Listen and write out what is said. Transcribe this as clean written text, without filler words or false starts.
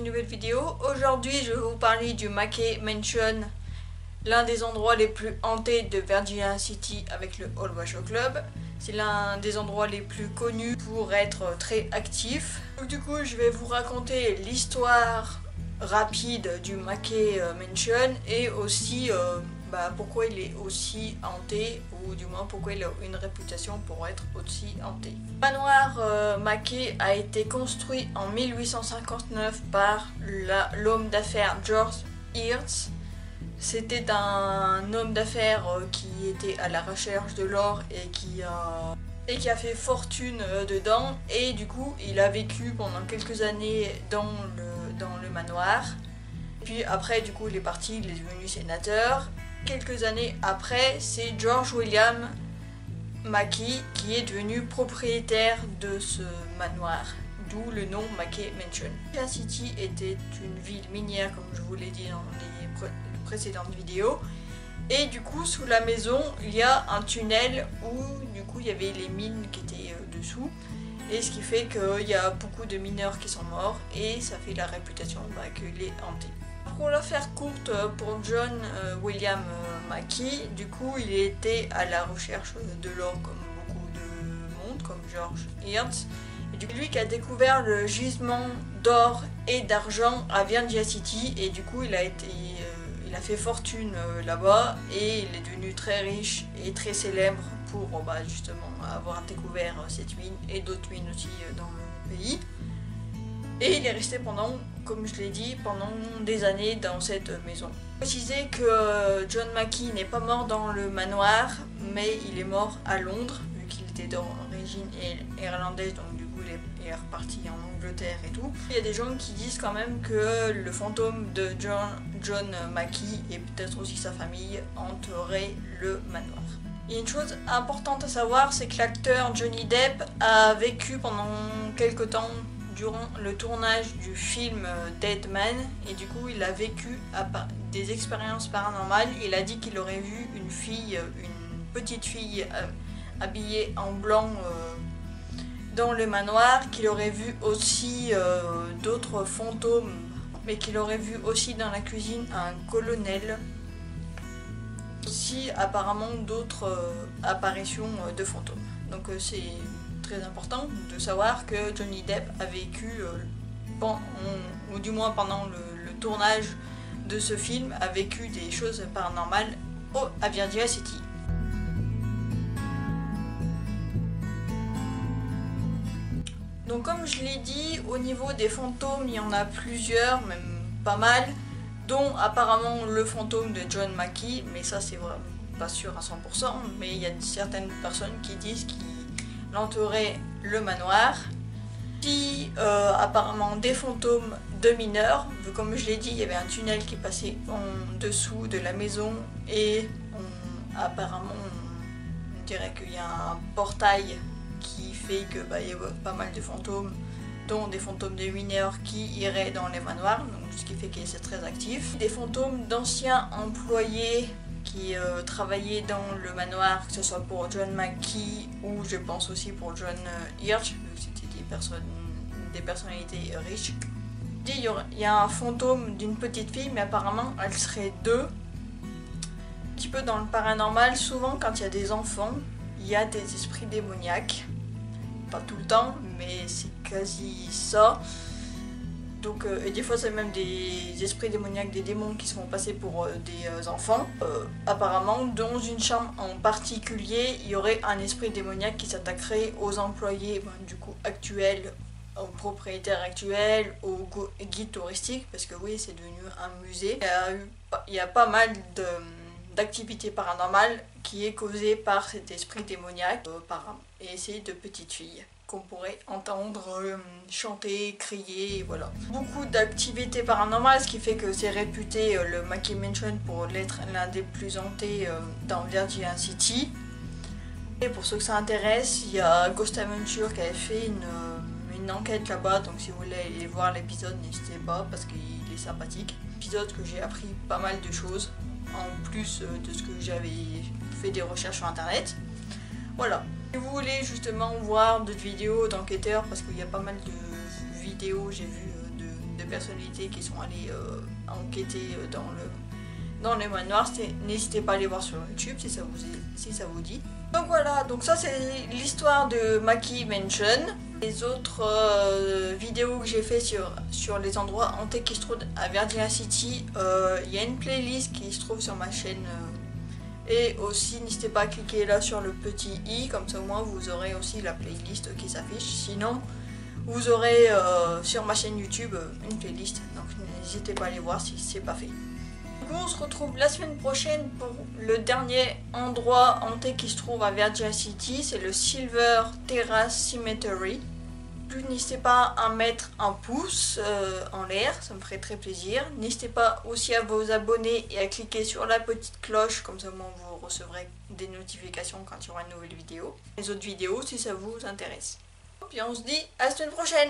une nouvelle vidéo. Aujourd'hui je vais vous parler du Mackay Mansion, l'un des endroits les plus hantés de Virginia City avec le Old Washoe Club. C'est l'un des endroits les plus connus pour être très actif. Donc, du coup je vais vous raconter l'histoire rapide du Mackay Mansion et aussi pourquoi il est aussi hanté, ou du moins pourquoi il a une réputation pour être aussi hanté. Le manoir Mackay a été construit en 1859 par l'homme d'affaires George Hirst. C'était un homme d'affaires qui était à la recherche de l'or et qui a fait fortune dedans, et du coup il a vécu pendant quelques années dans le manoir. Puis après du coup il est parti, il est devenu sénateur. Quelques années après, c'est George William Mackay qui est devenu propriétaire de ce manoir, d'où le nom Mackay Mansion. La City était une ville minière, comme je vous l'ai dit dans les précédentes vidéos, et du coup sous la maison il y a un tunnel où du coup il y avait les mines qui étaient dessous, et ce qui fait qu'il y a beaucoup de mineurs qui sont morts, et ça fait la réputation qu'il est hanté. Pour la faire courte, pour John William Mackay, du coup il était à la recherche de l'or comme beaucoup de monde, comme George Hirst. Et du coup lui qui a découvert le gisement d'or et d'argent à Virginia City, et du coup il a fait fortune là-bas, et il est devenu très riche et très célèbre pour justement avoir découvert cette mine et d'autres mines aussi dans le pays. Et il est resté pendant, comme je l'ai dit, pendant des années dans cette maison. Préciser que John Mackay n'est pas mort dans le manoir, mais il est mort à Londres, vu qu'il était d'origine irlandaise, donc du coup il est reparti en Angleterre et tout. Il y a des gens qui disent quand même que le fantôme de John Mackay et peut-être aussi sa famille hanterait le manoir. Il y a une chose importante à savoir, c'est que l'acteur Johnny Depp a vécu pendant quelques temps durant le tournage du film Dead Man, et du coup il a vécu des expériences paranormales. Il a dit qu'il aurait vu une petite fille habillée en blanc dans le manoir, qu'il aurait vu aussi d'autres fantômes, mais qu'il aurait vu aussi dans la cuisine un colonel, aussi apparemment d'autres apparitions de fantômes. Donc c'est très important de savoir que Johnny Depp a vécu, ou du moins pendant le tournage de ce film, a vécu des choses paranormales à Virginia City. Donc comme je l'ai dit, au niveau des fantômes, il y en a plusieurs, même pas mal, dont apparemment le fantôme de John Mackay, mais ça c'est vraiment pas sûr à 100%, mais il y a certaines personnes qui disent qu'il entourait le manoir. Puis apparemment des fantômes de mineurs, comme je l'ai dit, il y avait un tunnel qui passait en dessous de la maison, et apparemment on dirait qu'il y a un portail qui fait que il y a pas mal de fantômes, dont des fantômes de mineurs qui iraient dans les manoirs, donc ce qui fait que c'est très actif. Des fantômes d'anciens employés qui travaillaient dans le manoir, que ce soit pour John Mackay ou je pense aussi pour John Hirst, vu que c'était des personnalités riches. Il y a un fantôme d'une petite fille, mais apparemment elle serait deux. Un petit peu dans le paranormal, souvent quand il y a des enfants, il y a des esprits démoniaques. Pas tout le temps, mais c'est quasi ça. Donc, et des fois c'est même des esprits démoniaques, des démons qui se font passer pour des enfants. Apparemment, dans une chambre en particulier, il y aurait un esprit démoniaque qui s'attaquerait aux employés du coup actuels, aux propriétaires actuels, aux guides touristiques, parce que oui, c'est devenu un musée. Il y a pas mal d'activités paranormales qui est causée par cet esprit démoniaque et c'est de petites filles qu'on pourrait entendre chanter, crier, et voilà. Beaucoup d'activités paranormales, ce qui fait que c'est réputé le Mackay Mansion pour l'être l'un des plus hantés dans Virginia City. Et pour ceux que ça intéresse, il y a Ghost Adventure qui avait fait une enquête là-bas, donc si vous voulez aller voir l'épisode, n'hésitez pas parce qu'il est sympathique. Épisode que j'ai appris pas mal de choses, en plus de ce que j'avais fait des recherches sur internet. Voilà. Si vous voulez justement voir d'autres vidéos d'enquêteurs, parce qu'il y a pas mal de vidéos, j'ai vu de personnalités qui sont allées enquêter dans les manoirs. N'hésitez pas à aller voir sur YouTube si ça vous dit. Donc voilà, donc ça c'est l'histoire de Maki Mansion. Les autres vidéos que j'ai fait sur les endroits hantés qui se trouvent à Virginia City, il y a une playlist qui se trouve sur ma chaîne. Et aussi n'hésitez pas à cliquer là sur le petit i, comme ça au moins vous aurez aussi la playlist qui s'affiche. Sinon vous aurez sur ma chaîne YouTube une playlist, donc n'hésitez pas à aller voir si c'est pas fait. On se retrouve la semaine prochaine pour le dernier endroit hanté qui se trouve à Virginia City, c'est le Silver Terrace Cemetery. N'hésitez pas à mettre un pouce en l'air, ça me ferait très plaisir. N'hésitez pas aussi à vous abonner et à cliquer sur la petite cloche, comme ça vous recevrez des notifications quand il y aura une nouvelle vidéo. Les autres vidéos si ça vous intéresse. Et puis on se dit à la semaine prochaine.